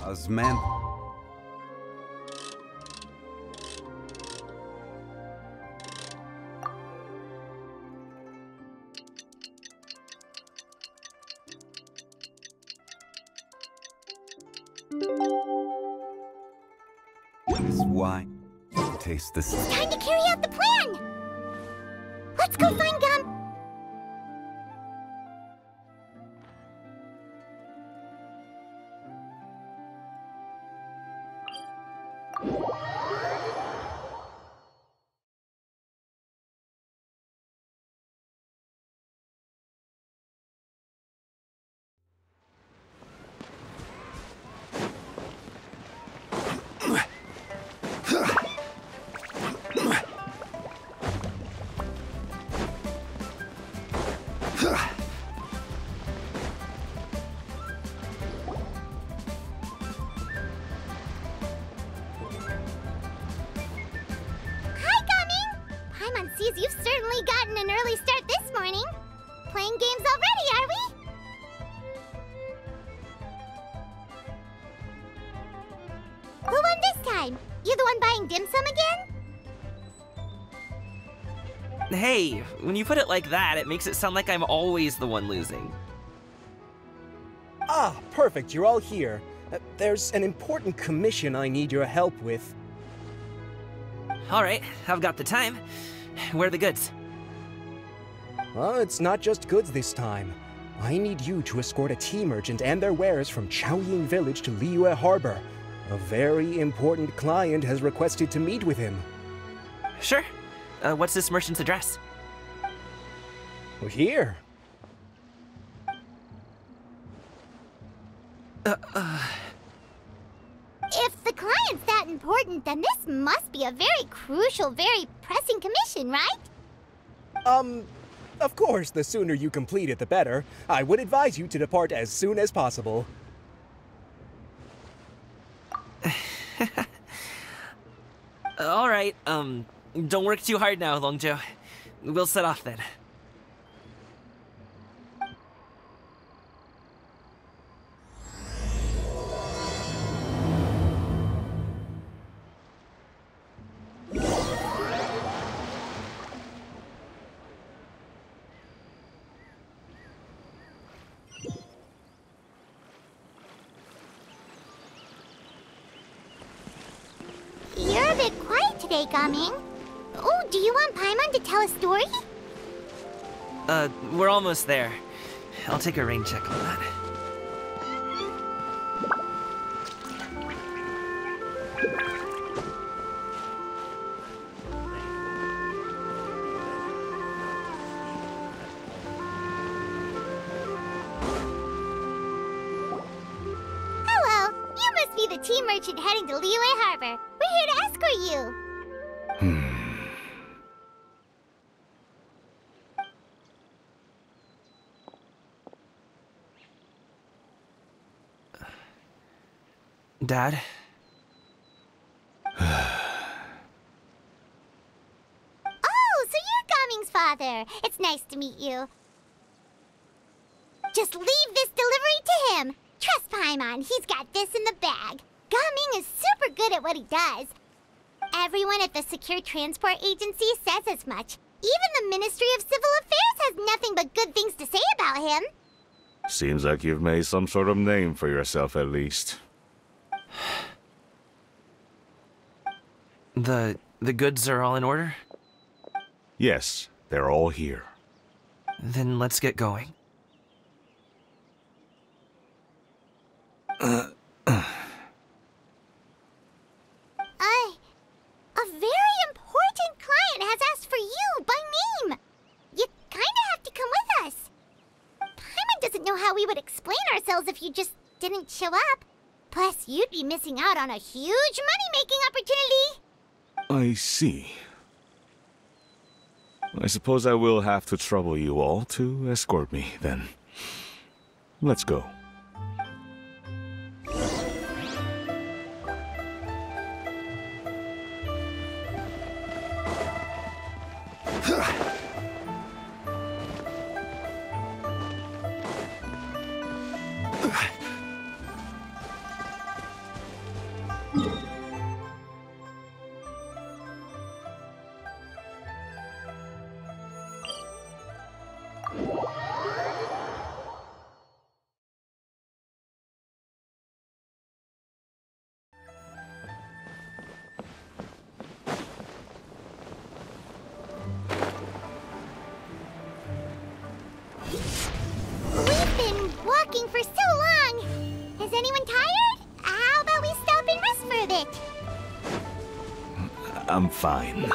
Osman. This wine tastes the same. It's time to carry out the plan! Let's go find Gum! Sees you've certainly gotten an early start this morning. Playing games already, are we? Who won this time? You the one buying dim sum again? Hey, when you put it like that, it makes it sound like I'm always the one losing. Ah, perfect, you're all here. There's an important commission I need your help with. Alright, I've got the time. Where are the goods? Well, it's not just goods this time. I need you to escort a tea merchant and their wares from Chaoying Village to Liyue Harbor. A very important client has requested to meet with him. Sure. What's this merchant's address? Well, here. If the client's that important, then this must be a very crucial, very pressing commission, right? Of course, the sooner you complete it, the better. I would advise you to depart as soon as possible. Alright, don't work too hard now, Longzhou. We'll set off then. You're a bit quiet today, Gaming. Oh, do you want Paimon to tell a story? We're almost there. I'll take a rain check on that. Hello, you must be the tea merchant heading to Liyue Harbor. We're here to escort you. Dad? Oh, so you're Gaming's father. It's nice to meet you. Just leave this delivery to him. Trust Paimon, he's got this in the bag. Gaming is super good at what he does. Everyone at the Secure Transport Agency says as much. Even the Ministry of Civil Affairs has nothing but good things to say about him. Seems like you've made some sort of name for yourself at least. The goods are all in order? Yes, they're all here. Then let's get going. A very important client has asked for you by name. You kinda have to come with us. Paimon doesn't know how we would explain ourselves if you just didn't show up. Plus, you'd be missing out on a huge money-making opportunity. I see. I suppose I will have to trouble you all to escort me, then. Let's go. I'm fine.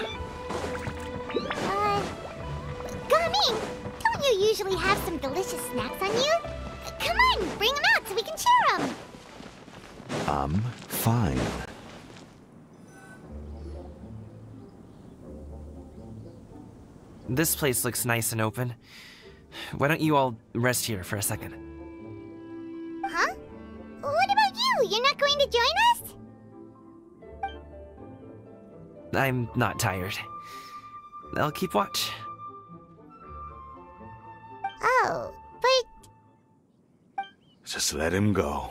Gamin, don't you usually have some delicious snacks on you? Come on, bring them out so we can share them. I'm fine. This place looks nice and open. Why don't you all rest here for a second? Huh? What about you? You're not going to join us? I'm not tired. I'll keep watch. Oh, but... Just let him go.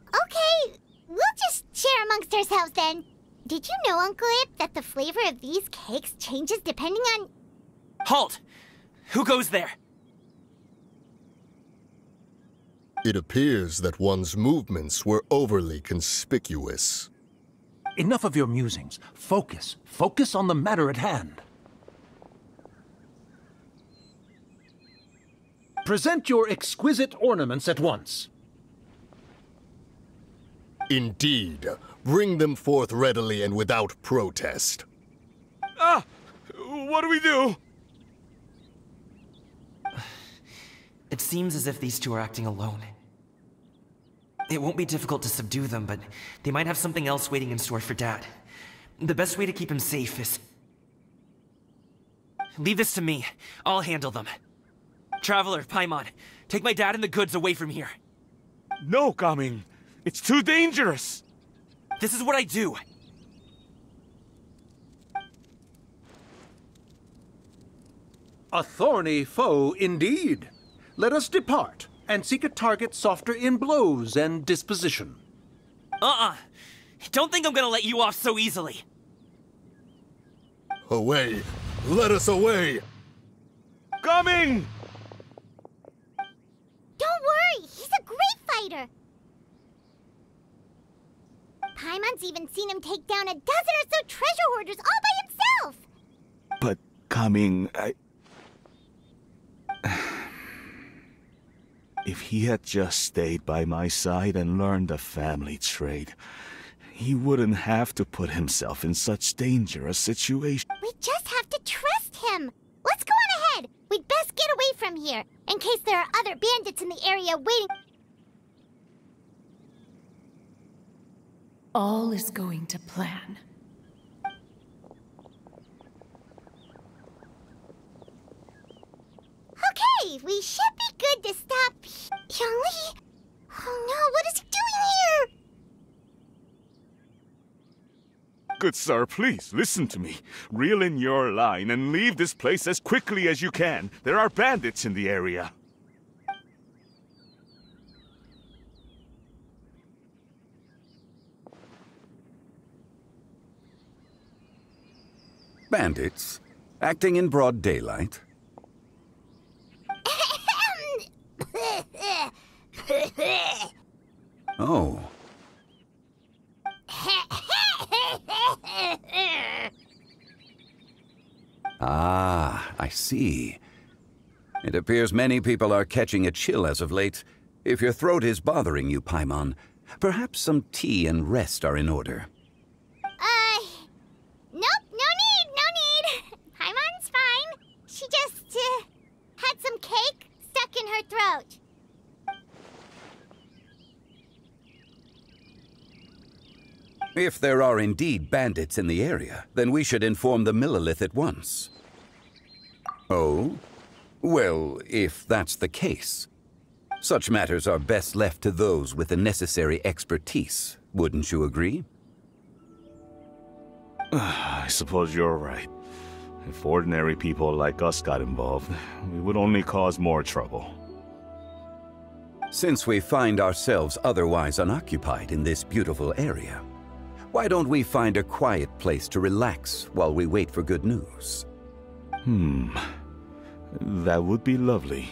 Okay, we'll just share amongst ourselves then. Did you know, Uncle Ip, that the flavor of these cakes changes depending on... Halt! Who goes there? It appears that one's movements were overly conspicuous. Enough of your musings. Focus. Focus on the matter at hand. Present your exquisite ornaments at once. Indeed. Bring them forth readily and without protest. Ah! What do we do? It seems as if these two are acting alone. It won't be difficult to subdue them, but they might have something else waiting in store for Dad. The best way to keep him safe is... Leave this to me. I'll handle them. Traveler, Paimon, take my dad and the goods away from here. No, Gaming. It's too dangerous. This is what I do. A thorny foe indeed. Let us depart and seek a target softer in blows and disposition. Don't think I'm gonna let you off so easily. Away! Let us away! Coming! Don't worry, he's a great fighter. Paimon's even seen him take down a dozen or so treasure hoarders all by himself. But, Coming, If he had just stayed by my side and learned the family trade, he wouldn't have to put himself in such dangerous situation. We just have to trust him. Let's go on ahead. We'd best get away from here, in case there are other bandits in the area waiting. All is going to plan. Okay, we should be good to stop Yangli. Oh no, what is he doing here? Good sir, please, listen to me. Reel in your line and leave this place as quickly as you can. There are bandits in the area. Bandits? Acting in broad daylight? Oh. Ah, I see. It appears many people are catching a chill as of late. If your throat is bothering you, Paimon, perhaps some tea and rest are in order. Nope, no need. Paimon's fine. She just, had some cake stuck in her throat. If there are indeed bandits in the area, then we should inform the Millelith at once. Oh? Well, if that's the case, such matters are best left to those with the necessary expertise, wouldn't you agree? I suppose you're right. If ordinary people like us got involved, we would only cause more trouble. Since we find ourselves otherwise unoccupied in this beautiful area, why don't we find a quiet place to relax while we wait for good news? That would be lovely.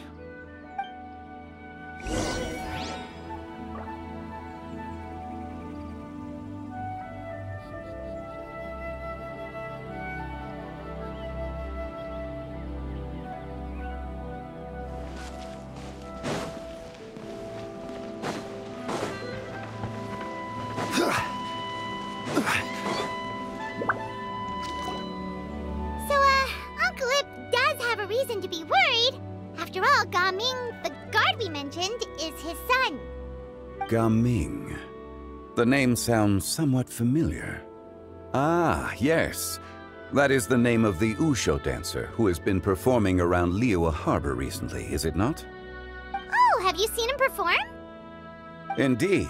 reason to be worried. After all, Gaming, the guard we mentioned, is his son. Gaming. The name sounds somewhat familiar. Ah, yes. That is the name of the Wushu dancer who has been performing around Liyue Harbor recently, is it not? Oh, have you seen him perform? Indeed.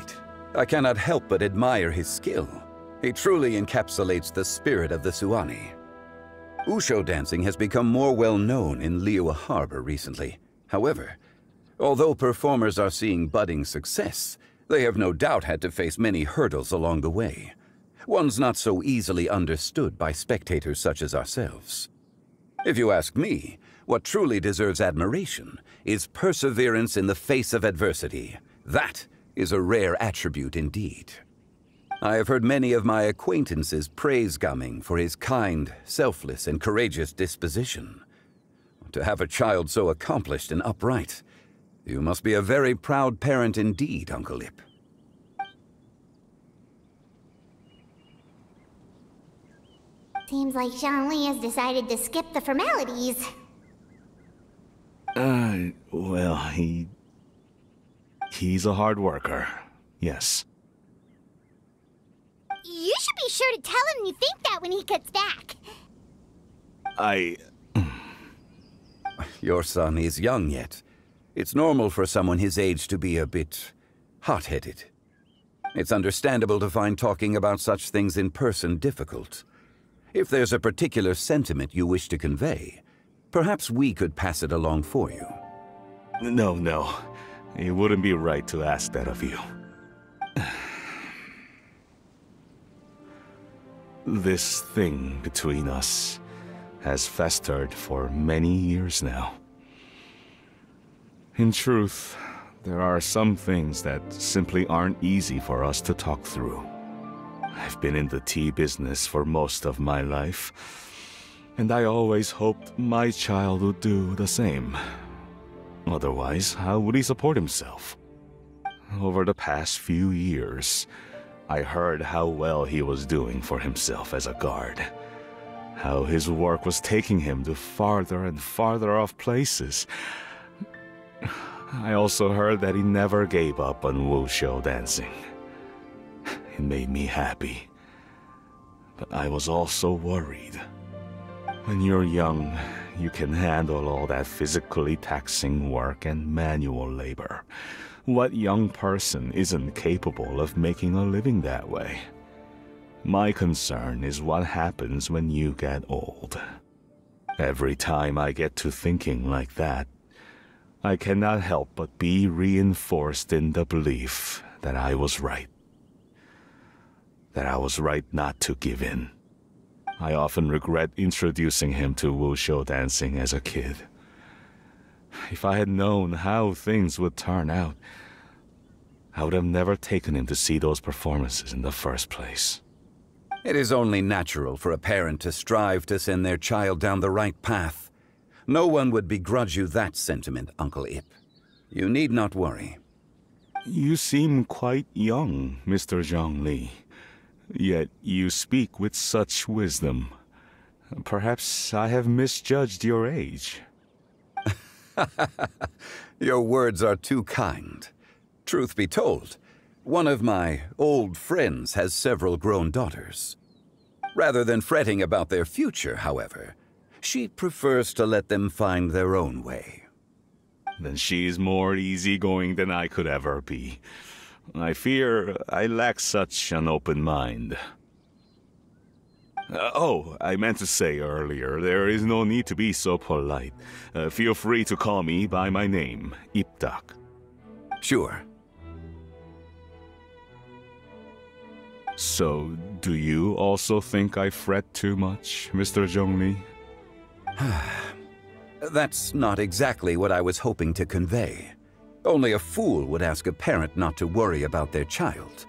I cannot help but admire his skill. He truly encapsulates the spirit of the Suani. Wushu dancing has become more well-known in Liyue Harbor recently. However, although performers are seeing budding success, they have no doubt had to face many hurdles along the way. One's not so easily understood by spectators such as ourselves. If you ask me, what truly deserves admiration is perseverance in the face of adversity. That is a rare attribute indeed. I have heard many of my acquaintances praise Gaming for his kind, selfless, and courageous disposition. To have a child so accomplished and upright, you must be a very proud parent indeed, Uncle Ip. Seems like Zhongli has decided to skip the formalities. Well, he's a hard worker. Yes. You should be sure to tell him you think that when he gets back. Your son is young yet. It's normal for someone his age to be a bit hot-headed. It's understandable to find talking about such things in person difficult. If there's a particular sentiment you wish to convey, perhaps we could pass it along for you. No. It wouldn't be right to ask that of you. This thing between us has festered for many years now. In truth, there are some things that simply aren't easy for us to talk through. I've been in the tea business for most of my life, and I always hoped my child would do the same. Otherwise, how would he support himself? Over the past few years, I heard how well he was doing for himself as a guard. How his work was taking him to farther and farther off places. I also heard that he never gave up on Wushu dancing. It made me happy. But I was also worried. When you're young, you can handle all that physically taxing work and manual labor. What young person isn't capable of making a living that way? My concern is what happens when you get old. Every time I get to thinking like that, I cannot help but be reinforced in the belief that I was right. That I was right not to give in. I often regret introducing him to Wushu dancing as a kid. If I had known how things would turn out, I would have never taken him to see those performances in the first place. It is only natural for a parent to strive to send their child down the right path. No one would begrudge you that sentiment, Uncle Ip. You need not worry. You seem quite young, Mr. Zhongli. Yet you speak with such wisdom. Perhaps I have misjudged your age. Your words are too kind. Truth be told, one of my old friends has several grown daughters. Rather than fretting about their future, however, she prefers to let them find their own way. Then she's more easygoing than I could ever be. I fear I lack such an open mind. I meant to say earlier, there is no need to be so polite. Feel free to call me by my name, Ipdak. Sure. So, do you also think I fret too much, Mr. Zhongli? That's not exactly what I was hoping to convey. Only a fool would ask a parent not to worry about their child.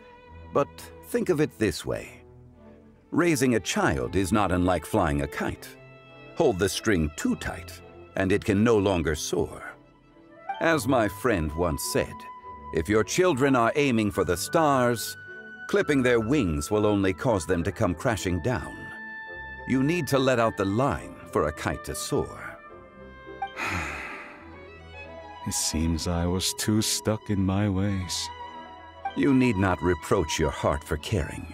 But think of it this way. Raising a child is not unlike flying a kite. Hold the string too tight, and it can no longer soar. As my friend once said, if your children are aiming for the stars, clipping their wings will only cause them to come crashing down. You need to let out the line for a kite to soar. It seems I was too stuck in my ways. You need not reproach your heart for caring.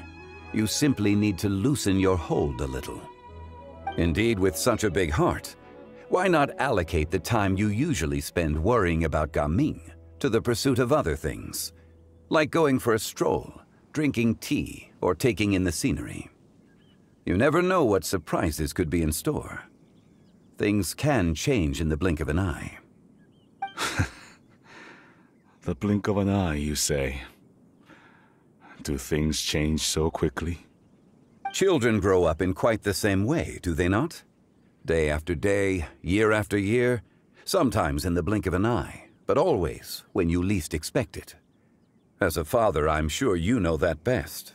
You simply need to loosen your hold a little. Indeed, with such a big heart, why not allocate the time you usually spend worrying about Gaming to the pursuit of other things, like going for a stroll, drinking tea, or taking in the scenery? You never know what surprises could be in store. Things can change in the blink of an eye. The blink of an eye, you say? Do things change so quickly? Children grow up in quite the same way, do they not? Day after day, year after year, sometimes in the blink of an eye, but always when you least expect it. As a father, I'm sure you know that best.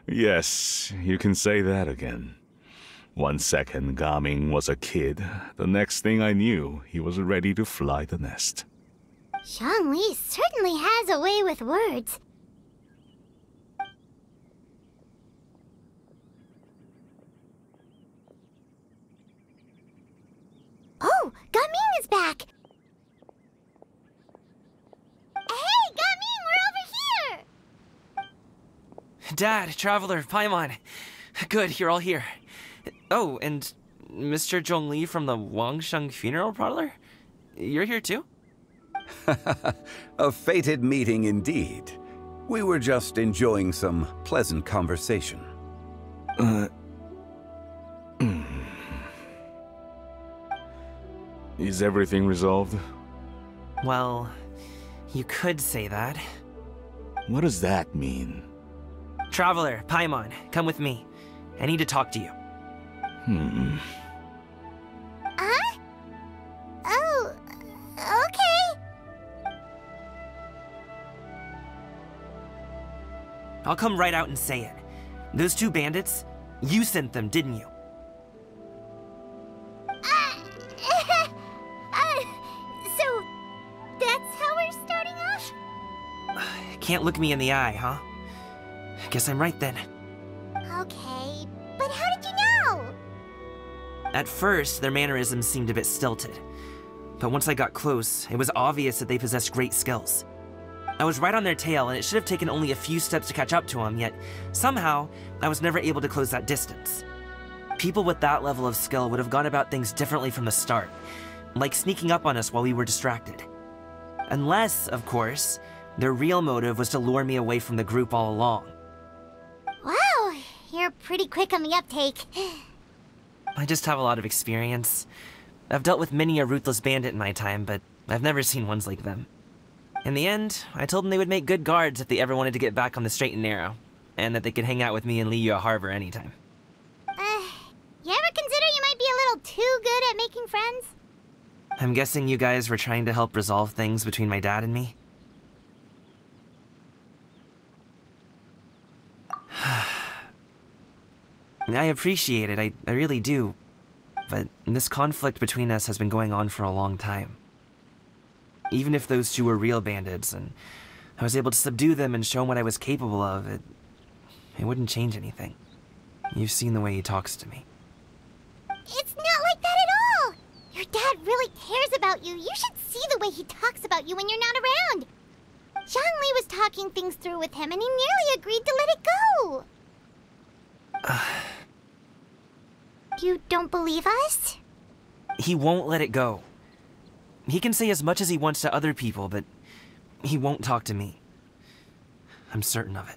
Yes, you can say that again. 1 second, Gaming was a kid. The next thing I knew, he was ready to fly the nest. Zhongli certainly has a way with words. Oh, Gaming is back! Hey, Gaming, we're over here! Dad, Traveler, Paimon. Good, you're all here. Oh, and Mr. Zhongli from the Wangsheng Funeral Parlor? You're here too? A fated meeting indeed. We were just enjoying some pleasant conversation. Is everything resolved? Well, you could say that. What does that mean? Traveler, Paimon, come with me. I need to talk to you. Huh? Oh, okay. I'll come right out and say it. Those two bandits, you sent them, didn't you? So, that's how we're starting off? Can't look me in the eye, huh? Guess I'm right then. Okay, but how did you know? At first, their mannerisms seemed a bit stilted. But once I got close, it was obvious that they possessed great skills. I was right on their tail, and it should have taken only a few steps to catch up to them, yet somehow, I was never able to close that distance. People with that level of skill would have gone about things differently from the start, like sneaking up on us while we were distracted. Unless, of course, their real motive was to lure me away from the group all along. Wow, you're pretty quick on the uptake. I just have a lot of experience. I've dealt with many a ruthless bandit in my time, but I've never seen ones like them. In the end, I told them they would make good guards if they ever wanted to get back on the straight and narrow, and that they could hang out with me in Liyue Harbor anytime. You ever consider you might be a little too good at making friends? I'm guessing you guys were trying to help resolve things between my dad and me? I appreciate it, I really do. But this conflict between us has been going on for a long time. Even if those two were real bandits, and I was able to subdue them and show them what I was capable of, it wouldn't change anything. You've seen the way he talks to me. It's not like that at all! Your dad really cares about you. You should see the way he talks about you when you're not around. Zhongli was talking things through with him, and he nearly agreed to let it go. You don't believe us? He won't let it go. He can say as much as he wants to other people, but he won't talk to me. I'm certain of it.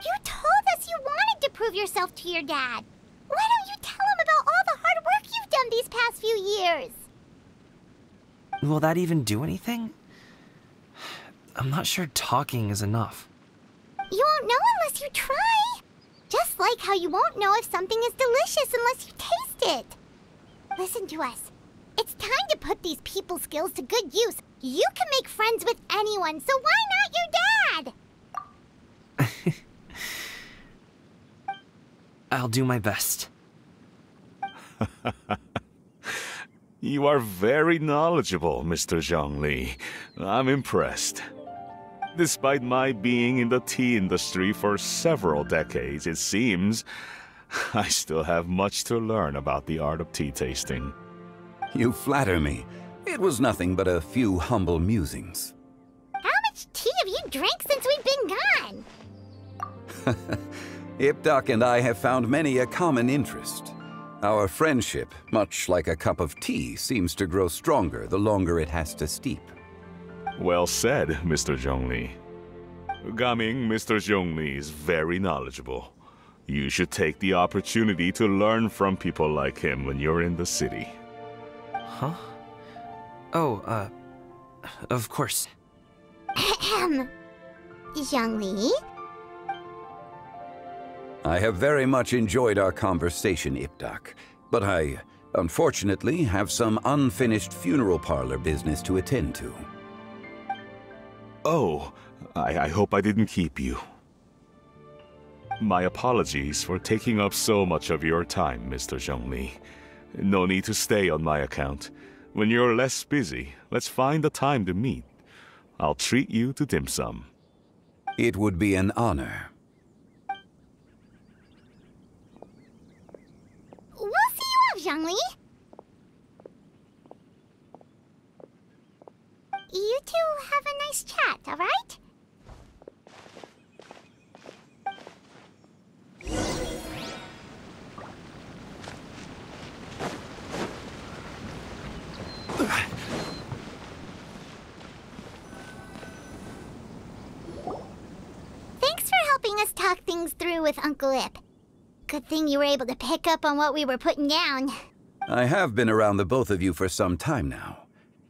You told us you wanted to prove yourself to your dad. Why don't you tell him about all the hard work you've done these past few years? Will that even do anything? I'm not sure talking is enough. You won't know unless you try. Just like how you won't know if something is delicious unless you taste it. Listen to us. It's time to put these people skills to good use. You can make friends with anyone, so why not your dad? I'll do my best. You are very knowledgeable, Mr. Zhongli. I'm impressed. Despite my being in the tea industry for several decades, it seems I still have much to learn about the art of tea tasting. You flatter me. It was nothing but a few humble musings. How much tea have you drank since we've been gone? Ipdak and I have found many a common interest. Our friendship, much like a cup of tea, seems to grow stronger the longer it has to steep. Well said, Mr. Zhongli. Gaming, Mr. Zhongli is very knowledgeable. You should take the opportunity to learn from people like him when you're in the city. Huh? Oh, of course. Ahem. Zhongli? I have very much enjoyed our conversation, Ipdak, but I, unfortunately, have some unfinished funeral parlor business to attend to. Oh, I hope I didn't keep you. My apologies for taking up so much of your time, Mr. Zhongli. No need to stay on my account. When you're less busy, let's find a time to meet. I'll treat you to dim sum. It would be an honor. We'll see you off, Zhongli. You two have a nice chat, all right? Thanks for helping us talk things through with Uncle Ip. Good thing you were able to pick up on what we were putting down. I have been around the both of you for some time now.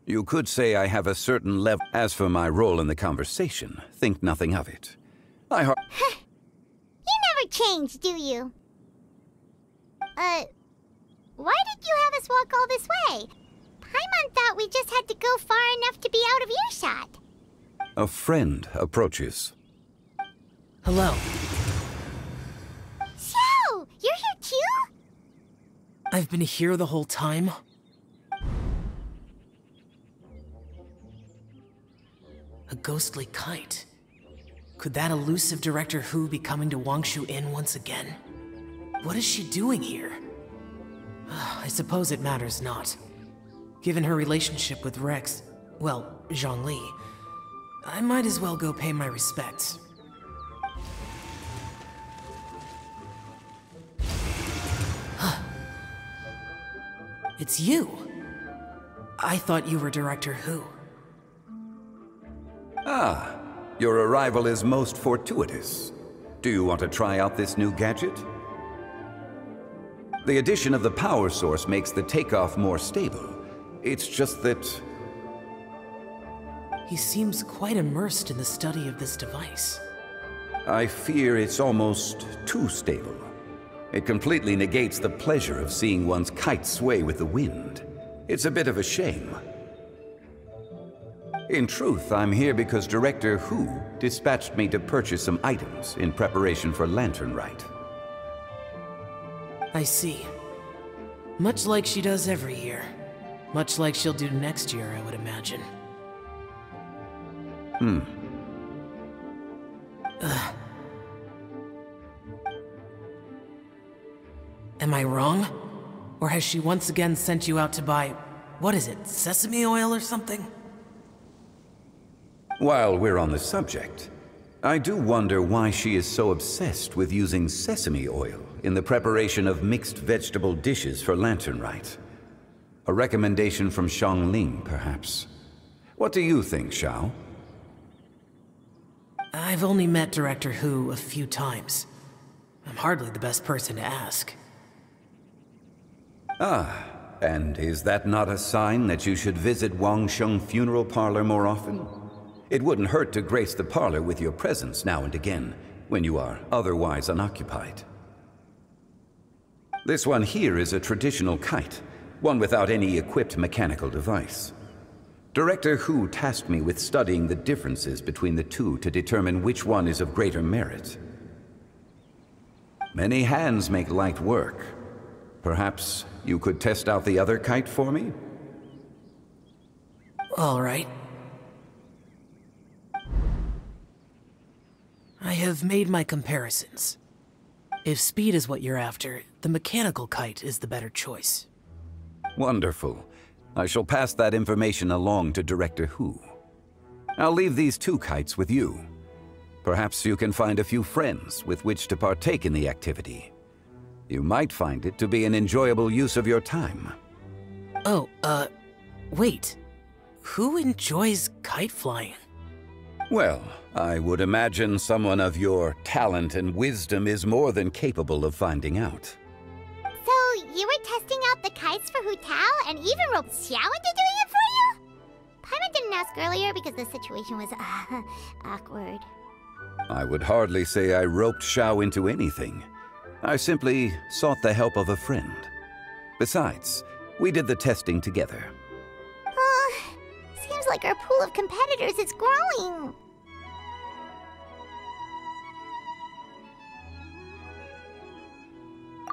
You could say I have a certain level. As for my role in the conversation, think nothing of it. You never change, do you? Why did you have us walk all this way? Paimon thought we just had to go far enough to be out of earshot. A friend approaches. Hello. So, you're here too? I've been here the whole time? A ghostly kite. Could that elusive Director Hu be coming to Wangshu Inn once again? What is she doing here? I suppose it matters not. Given her relationship with Rex, well, Zhongli, I might as well go pay my respects. It's you! I thought you were Director Hu. Ah, your arrival is most fortuitous. Do you want to try out this new gadget? The addition of the power source makes the takeoff more stable. It's just that... He seems quite immersed in the study of this device. I fear it's almost too stable. It completely negates the pleasure of seeing one's kite sway with the wind. It's a bit of a shame. In truth, I'm here because Director Hu dispatched me to purchase some items in preparation for Lantern Rite. I see. Much like she does every year. Much like she'll do next year, I would imagine. Am I wrong? Or has she once again sent you out to buy, what is it, sesame oil or something? While we're on the subject, I do wonder why she is so obsessed with using sesame oil in the preparation of mixed vegetable dishes for Lantern Rite. A recommendation from Xiangling, perhaps. What do you think, Xiao? I've only met Director Hu a few times. I'm hardly the best person to ask. Ah, and is that not a sign that you should visit Wangsheng Funeral Parlor more often? It wouldn't hurt to grace the parlor with your presence now and again, when you are otherwise unoccupied. This one here is a traditional kite. one without any equipped mechanical device. Director Hu tasked me with studying the differences between the two to determine which one is of greater merit. Many hands make light work. Perhaps you could test out the other kite for me? All right. I have made my comparisons. If speed is what you're after, the mechanical kite is the better choice. Wonderful. I shall pass that information along to Director Hu. I'll leave these two kites with you. Perhaps you can find a few friends with which to partake in the activity. You might find it to be an enjoyable use of your time. Oh, wait. Who enjoys kite flying? Well, I would imagine someone of your talent and wisdom is more than capable of finding out. So, you were testing out the kites for Hu Tao and even roped Xiao into doing it for you? Paimon didn't ask earlier because the situation was, awkward. I would hardly say I roped Xiao into anything. I simply sought the help of a friend. Besides, we did the testing together. Seems like our pool of competitors is growing.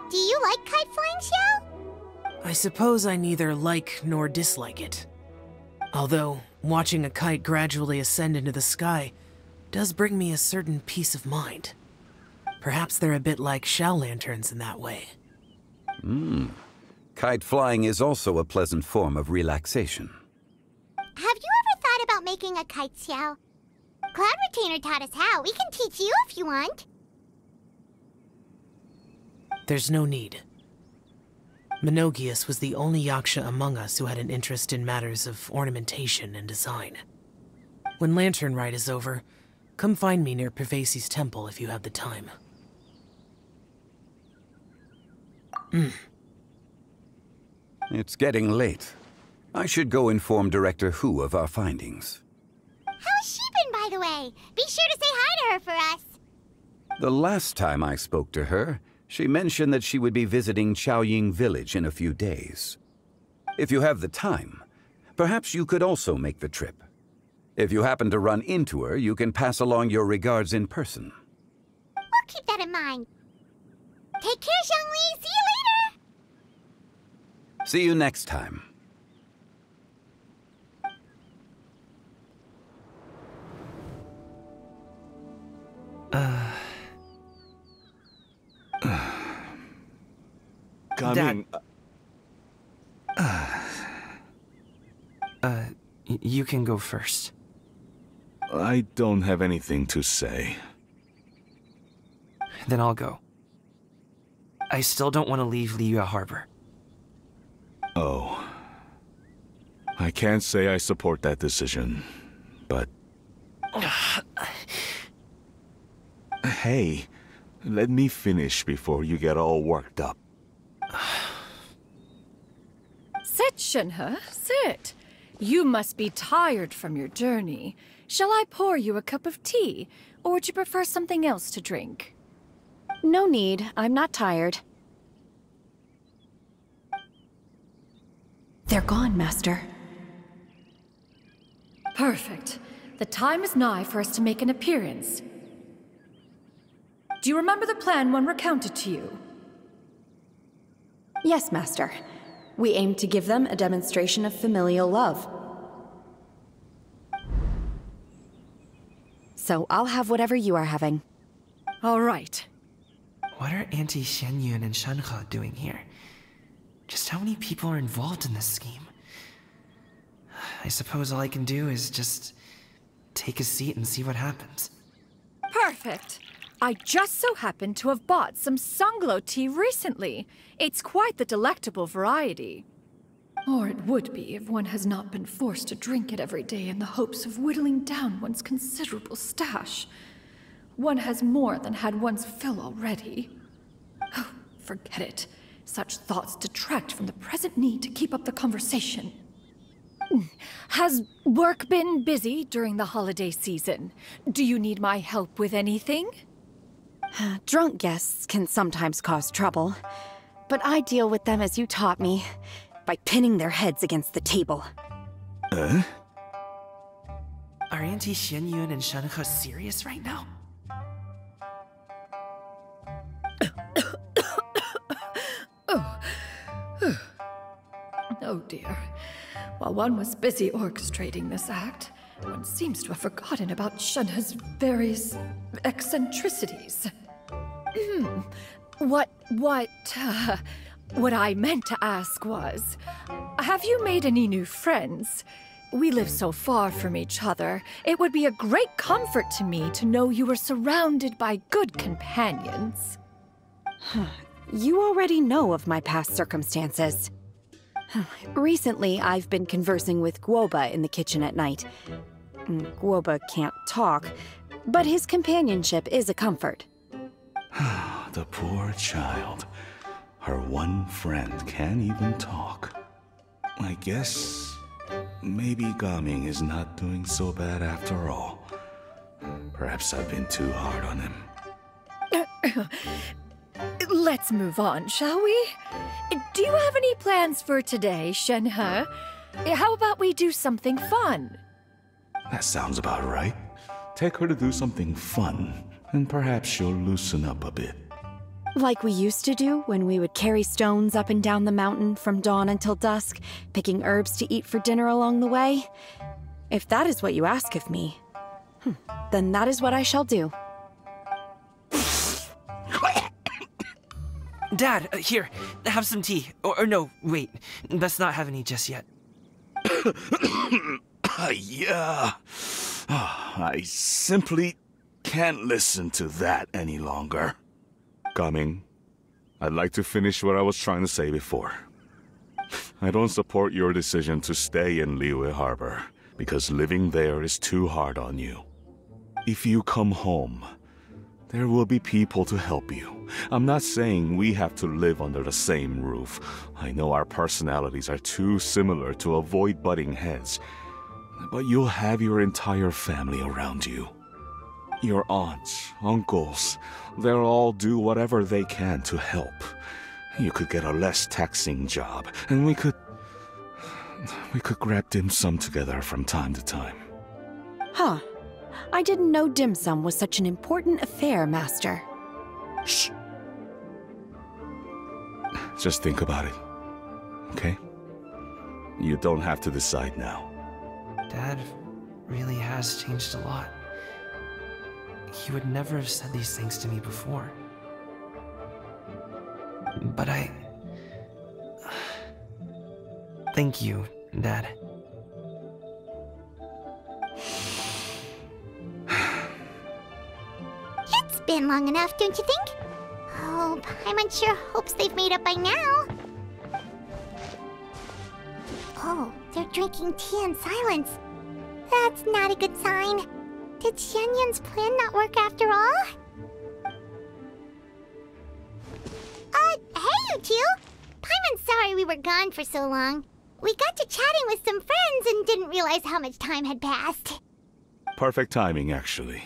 Do you like kite flying, Xiao? I suppose I neither like nor dislike it. Although, watching a kite gradually ascend into the sky does bring me a certain peace of mind. Perhaps they're a bit like Xiao lanterns in that way. Kite flying is also a pleasant form of relaxation. Have you ever thought about making a kite, Xiao? Cloud Retainer taught us how. We can teach you if you want. There's no need. Menogias was the only Yaksha among us who had an interest in matters of ornamentation and design. When Lantern Rite is over, come find me near Pervasi's temple if you have the time. It's getting late. I should go inform Director Hu of our findings. How's she been, by the way? Be sure to say hi to her for us. The last time I spoke to her, she mentioned that she would be visiting Chaoying Village in a few days. If you have the time, perhaps you could also make the trip. If you happen to run into her, you can pass along your regards in person. We'll keep that in mind. Take care, Zhongli. See you later! See you next time. Coming. You can go first. I don't have anything to say. Then I'll go. I still don't want to leave Liyue Harbor. Oh. I can't say I support that decision, but... Hey, let me finish before you get all worked up. Sit, Shenhe, sit. You must be tired from your journey. Shall I pour you a cup of tea, or would you prefer something else to drink? No need. I'm not tired. They're gone, Master. Perfect. The time is nigh for us to make an appearance. Do you remember the plan when recounted to you? Yes, Master. We aim to give them a demonstration of familial love. So I'll have whatever you are having. All right. What are Auntie Xianyun and Shenhe doing here? Just how many people are involved in this scheme? I suppose all I can do is just take a seat and see what happens. Perfect. I just so happen to have bought some Sunglow tea recently. It's quite the delectable variety. Or it would be if one has not been forced to drink it every day in the hopes of whittling down one's considerable stash. One has more than had one's fill already. Oh, forget it. Such thoughts detract from the present need to keep up the conversation. Has work been busy during the holiday season? Do you need my help with anything? Drunk guests can sometimes cause trouble, but I deal with them as you taught me. by pinning their heads against the table. Are Auntie Xianyun and Shenhe serious right now? Oh dear. While one was busy orchestrating this act, one seems to have forgotten about Shenhe's various eccentricities. What I meant to ask was, have you made any new friends? We live so far from each other. It would be a great comfort to me to know you were surrounded by good companions. You already know of my past circumstances. Recently, I've been conversing with Guoba in the kitchen at night. Guoba can't talk, but his companionship is a comfort. The poor child. Her one friend can't even talk. I guess maybe Gaming is not doing so bad after all. Perhaps I've been too hard on him. Let's move on, shall we? Do you have any plans for today, Shenhe? How about we do something fun? That sounds about right. Take her to do something fun, and perhaps she'll loosen up a bit. Like we used to do when we would carry stones up and down the mountain from dawn until dusk, picking herbs to eat for dinner along the way? If that is what you ask of me, then that is what I shall do. Dad, here, have some tea. Or no, wait, let's not have any just yet. Yeah. I simply can't listen to that any longer. Gaming, I'd like to finish what I was trying to say before. I don't support your decision to stay in Liyue Harbor, because living there is too hard on you. If you come home, there will be people to help you. I'm not saying we have to live under the same roof. I know our personalities are too similar to avoid butting heads. But you'll have your entire family around you. Your aunts, uncles, they'll all do whatever they can to help. You could get a less taxing job, and we could grab dim sum together from time to time. Huh. I didn't know dim sum was such an important affair, Master. Shh. Just think about it, okay? You don't have to decide now. Dad really has changed a lot. He would never have said these things to me before. But thank you, Dad. It's been long enough, don't you think? Oh, Paimon sure hopes they've made up by now. Oh, they're drinking tea in silence. That's not a good sign. Did Xianyun's plan not work after all? Hey you two! Paimon's sorry we were gone for so long. We got to chatting with some friends and didn't realize how much time had passed. Perfect timing, actually.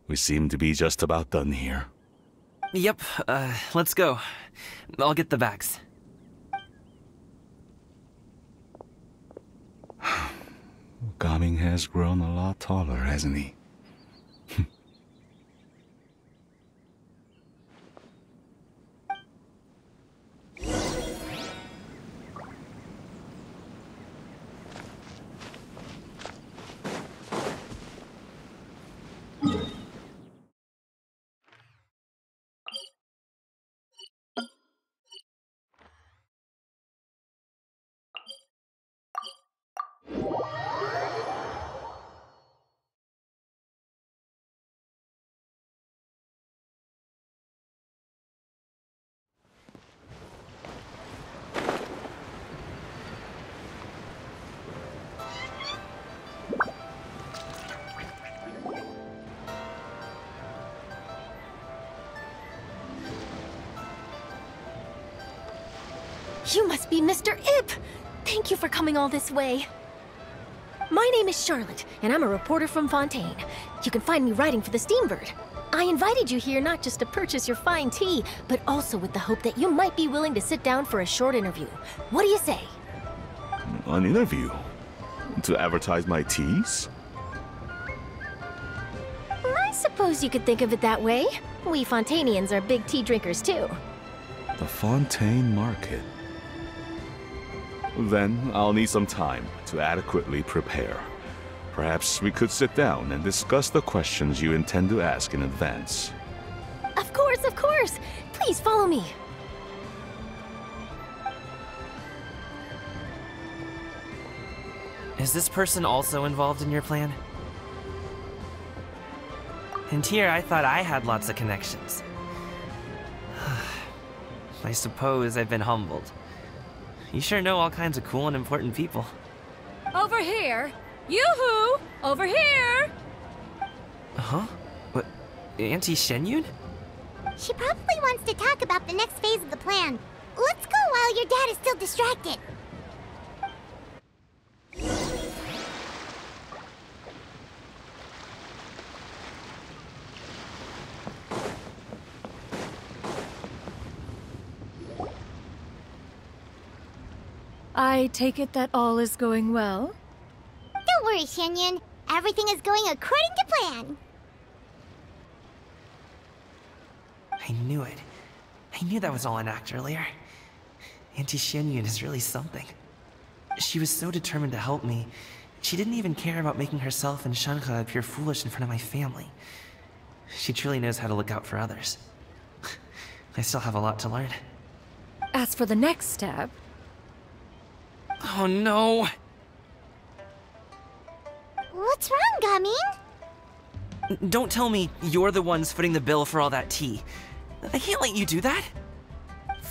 We seem to be just about done here. Yep, let's go. I'll get the bags. Gaming has grown a lot taller, hasn't he? You must be Mr. Ip! Thank you for coming all this way. My name is Charlotte, and I'm a reporter from Fontaine. You can find me writing for the Steambird. I invited you here not just to purchase your fine tea, but also with the hope that you might be willing to sit down for a short interview. What do you say? An interview? To advertise my teas? I suppose you could think of it that way. We Fontanians are big tea drinkers too. The Fontaine Market. Then I'll need some time to adequately prepare. Perhaps we could sit down and discuss the questions you intend to ask in advance. Of course, of course! Please follow me. Is this person also involved in your plan? And here I thought I had lots of connections. I suppose I've been humbled. You sure know all kinds of cool and important people. Over here! Yoo-hoo! Over here! Huh? What? Auntie Shenyun? She probably wants to talk about the next phase of the plan. Let's go while your dad is still distracted. I take it that all is going well? Don't worry, Shenyun. Everything is going according to plan. I knew it. I knew that was all an act earlier. Auntie Shenyun is really something. She was so determined to help me. She didn't even care about making herself and Shanka appear foolish in front of my family. She truly knows how to look out for others. I still have a lot to learn. As for the next step... Oh no! What's wrong, Gamin? Don't tell me you're the ones footing the bill for all that tea. I can't let you do that.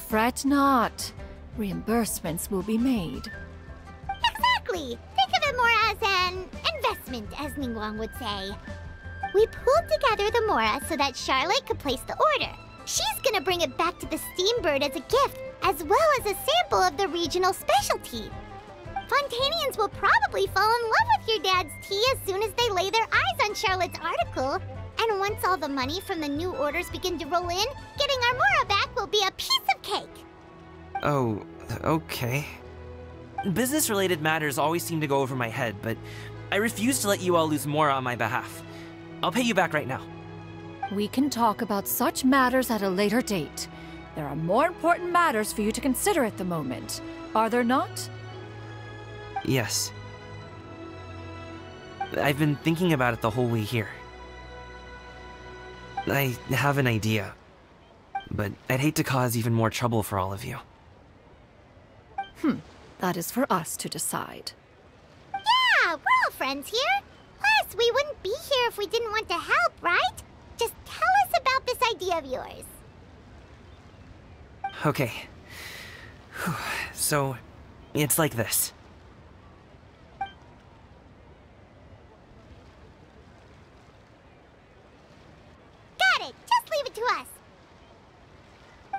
Fret not. Reimbursements will be made. Exactly! Think of it more as an investment, as Ningguang would say. We pulled together the Mora so that Charlotte could place the order. She's gonna bring it back to the Steambird as a gift, as well as a sample of the regional specialty. Fontanians will probably fall in love with your dad's tea as soon as they lay their eyes on Charlotte's article. And once all the money from the new orders begin to roll in, getting our Mora back will be a piece of cake. Oh, okay. Business-related matters always seem to go over my head, but I refuse to let you all lose more on my behalf. I'll pay you back right now. We can talk about such matters at a later date. There are more important matters for you to consider at the moment, are there not? Yes. I've been thinking about it the whole way here. I have an idea, but I'd hate to cause even more trouble for all of you. That is for us to decide. Yeah, we're all friends here. Plus, we wouldn't be here if we didn't want to help, right? Just tell us about this idea of yours. Okay. So, it's like this. Got it! Just leave it to us.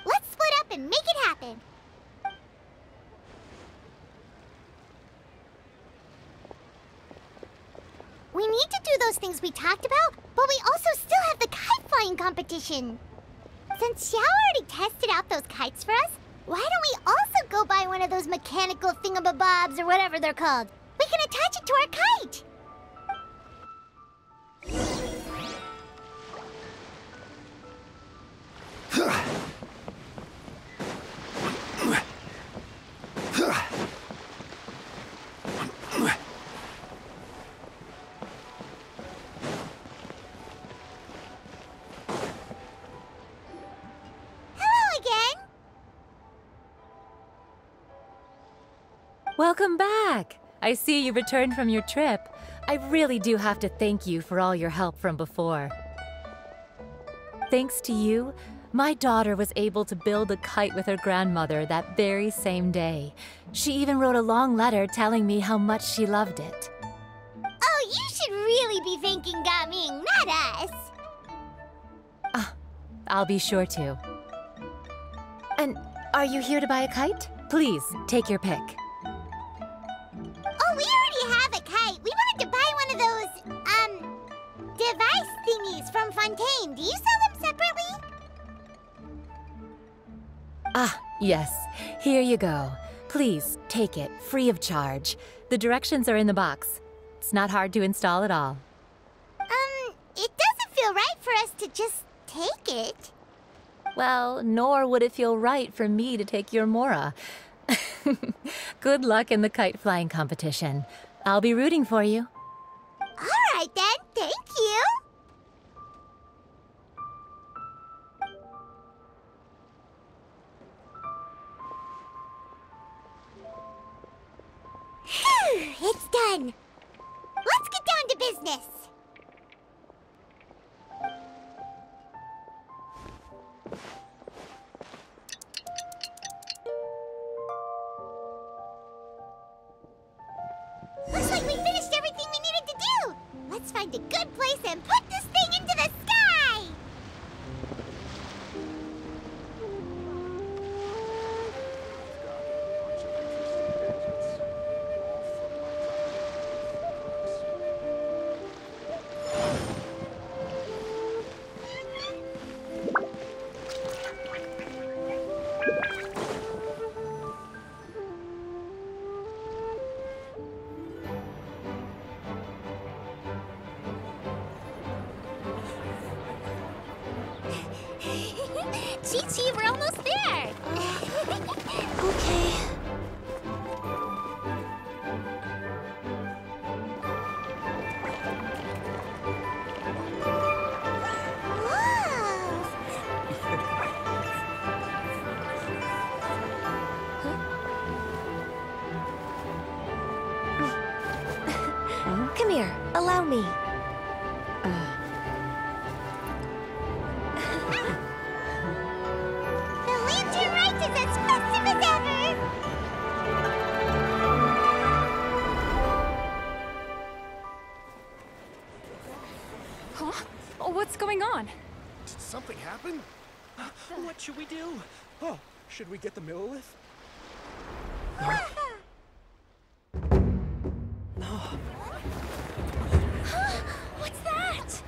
Let's split up and make it happen. We need to do those things we talked about, but we also still have the kite flying competition. Since Xiao already tested out those kites for us, why don't we also go buy one of those mechanical thingamabobs or whatever they're called? We can attach it to our kite! Welcome back! I see you returned from your trip. I really do have to thank you for all your help from before. Thanks to you, my daughter was able to build a kite with her grandmother that very same day. She even wrote a long letter telling me how much she loved it. Oh, you should really be thanking Gaming, not us! I'll be sure to. And are you here to buy a kite? Please, take your pick. Oh, we already have a kite. We wanted to buy one of those, device thingies from Fontaine. Do you sell them separately? Yes. Here you go. Please, take it, free of charge. The directions are in the box. It's not hard to install at all. It doesn't feel right for us to just take it. Well, nor would it feel right for me to take your Mora. Good luck in the kite flying competition. I'll be rooting for you. All right then, thank you. Phew, it's done. Let's get down to business. Looks like we finished everything we needed to do. Let's find a good place and put this thing into the sky. Chi-Chi, we're almost there! Okay. Come here, allow me. What's going on? Did something happen? What should we do? Oh, should we get the Millilith? What's that?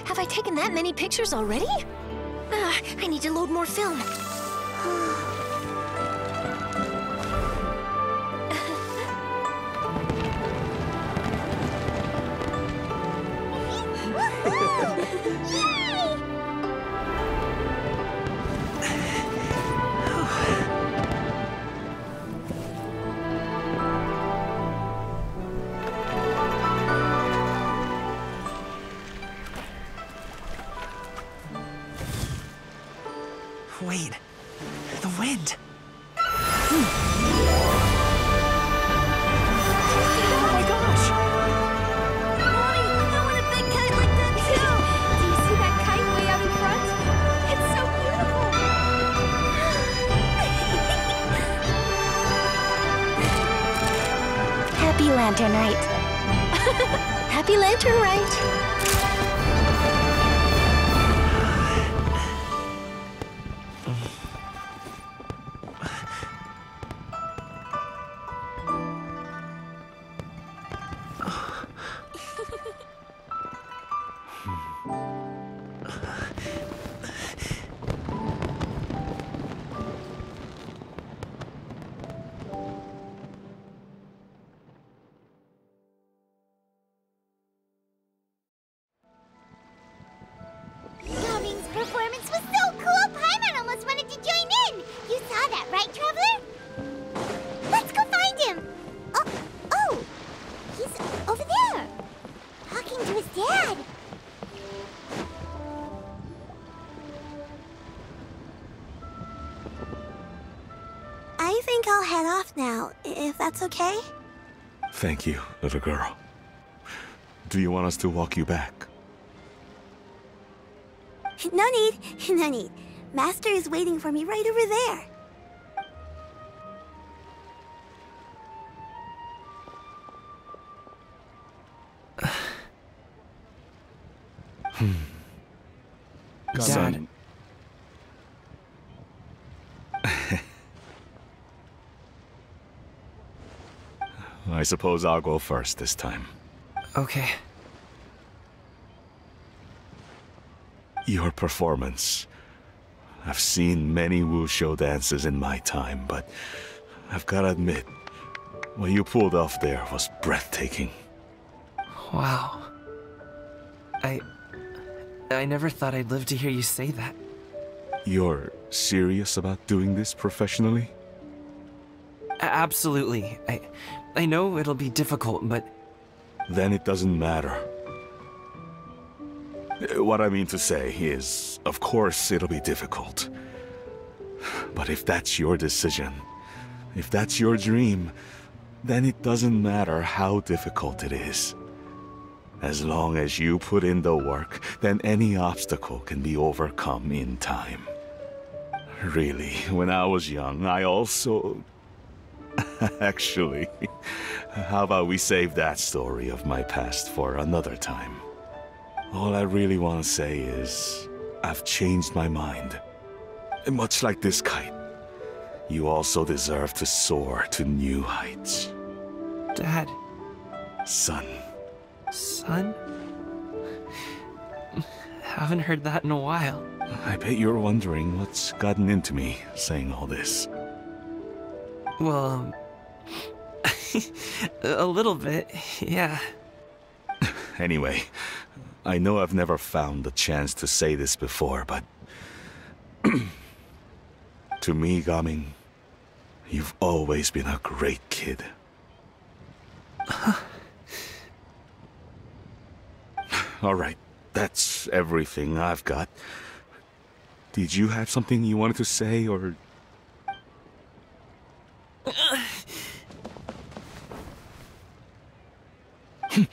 Have I taken that many pictures already? I need to load more film. Wait, the wind. Oh my gosh! Mommy, I want a big kite like that too! Do you see that kite way out in front? It's so beautiful! Happy Lantern Night. Happy safety lantern right. Gaming's performance was so cool, Paimon almost wanted to join in! You saw that, right, Traveler? Let's go find him! Oh! He's over there! Talking to his dad! I think I'll head off now, if that's okay? Thank you, little girl. Do you want us to walk you back? No need, no need. Master is waiting for me right over there. Son. I suppose I'll go first this time. Okay. Your performance. I've seen many wushou dances in my time, but I've gotta admit, what you pulled off there was breathtaking. Wow. I never thought I'd live to hear you say that. You're serious about doing this professionally? Absolutely. I know it'll be difficult, but... Then it doesn't matter. What I mean to say is, of course it'll be difficult. But if that's your decision, if that's your dream, then it doesn't matter how difficult it is. As long as you put in the work, then any obstacle can be overcome in time. Really, when I was young, I also... Actually, how about we save that story of my past for another time? All I really want to say is, I've changed my mind. Much like this kite, you also deserve to soar to new heights. Dad. Son. Son? Haven't heard that in a while. I bet you're wondering what's gotten into me saying all this. Well, a little bit, yeah. Anyway, I know I've never found the chance to say this before, but... to me, Gaming, you've always been a great kid. Alright, that's everything I've got. Did you have something you wanted to say, or... Seeing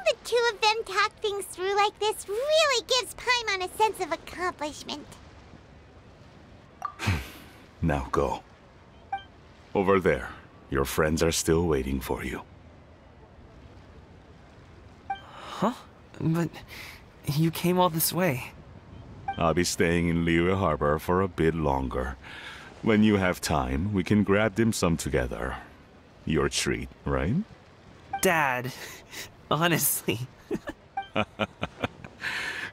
the two of them talk things through like this really gives Paimon a sense of accomplishment. Now go. Over there. Your friends are still waiting for you. Huh? But you came all this way. I'll be staying in Liyue Harbor for a bit longer. When you have time, we can grab dim sum together. Your treat, right? Dad, honestly.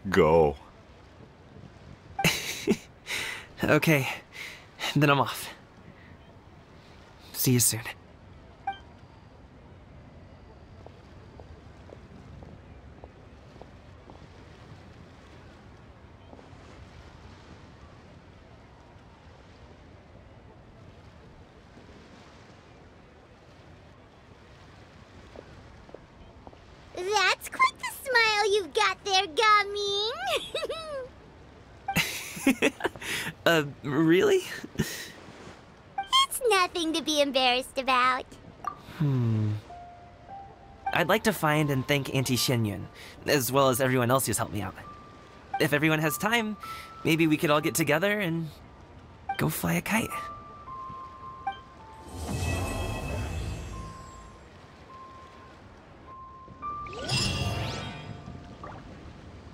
Go. Okay, then I'm off. See you soon. That's quite the smile you've got there, Gaming. Really? It's nothing to be embarrassed about. I'd like to find and thank Auntie Xinyun, as well as everyone else who's helped me out. If everyone has time, maybe we could all get together and go fly a kite.